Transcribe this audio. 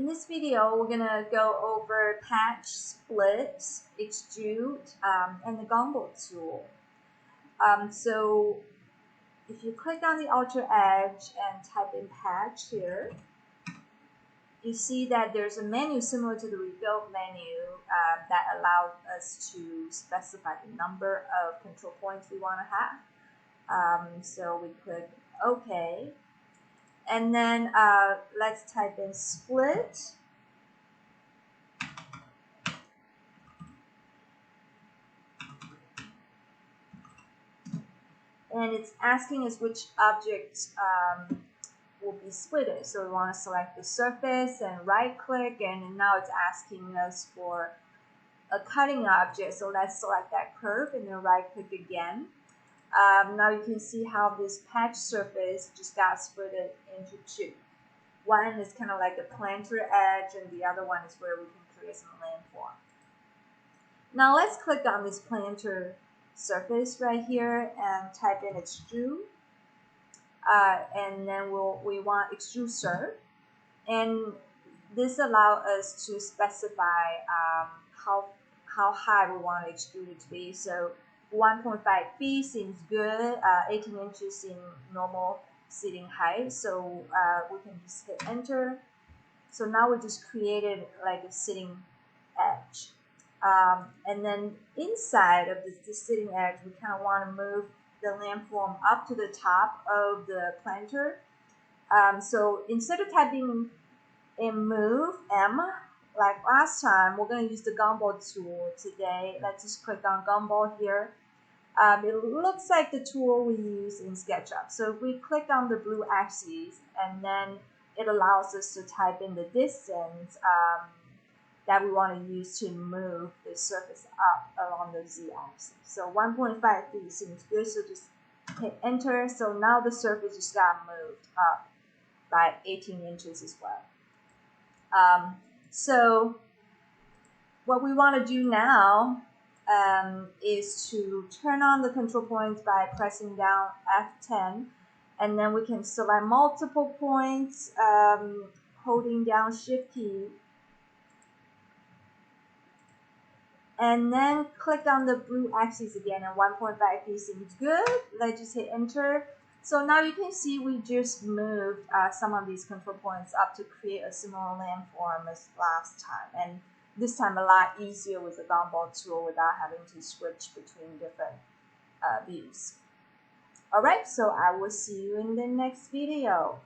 In this video, we're gonna go over patch, split, extrude, and the gumball tool. So if you click on the outer edge and type in patch here, you see that there's a menu similar to the rebuild menu that allows us to specify the number of control points we want to have. So we click OK. And then let's type in split. And it's asking us which objects will be splitted. So we want to select the surface and right click, and now it's asking us for a cutting object. So let's select that curve and then right click again. Now you can see how this patch surface just got split into two. One is kind of like the planter edge, and the other one is where we can create some landform. Now let's click on this planter surface right here and type in extrude, and then we want extrude surf, and this allows us to specify how high we want to extrude it to be. So 1.5 feet seems good. 18 inches in normal sitting height. So we can just hit enter. So now we just created like a sitting edge. And then inside of this sitting edge, we kind of want to move the landform up to the top of the planter. So instead of typing in move M, like last time, we're going to use the gumball tool today. Let's just click on gumball here. It looks like the tool we use in SketchUp. So if we click on the blue axis, and then it allows us to type in the distance that we want to use to move the surface up along the z-axis. So 1.5 feet seems good, so just hit enter. So now the surface just got moved up by 18 inches as well. So what we want to do now is to turn on the control points by pressing down F10, and then we can select multiple points holding down Shift key, and then click on the blue axis again, and 1.5 feet seems good. Let's just hit enter. So now you can see we just moved some of these control points up to create a similar landform as last time, and this time a lot easier with the gumball tool without having to switch between different views. Alright, so I will see you in the next video.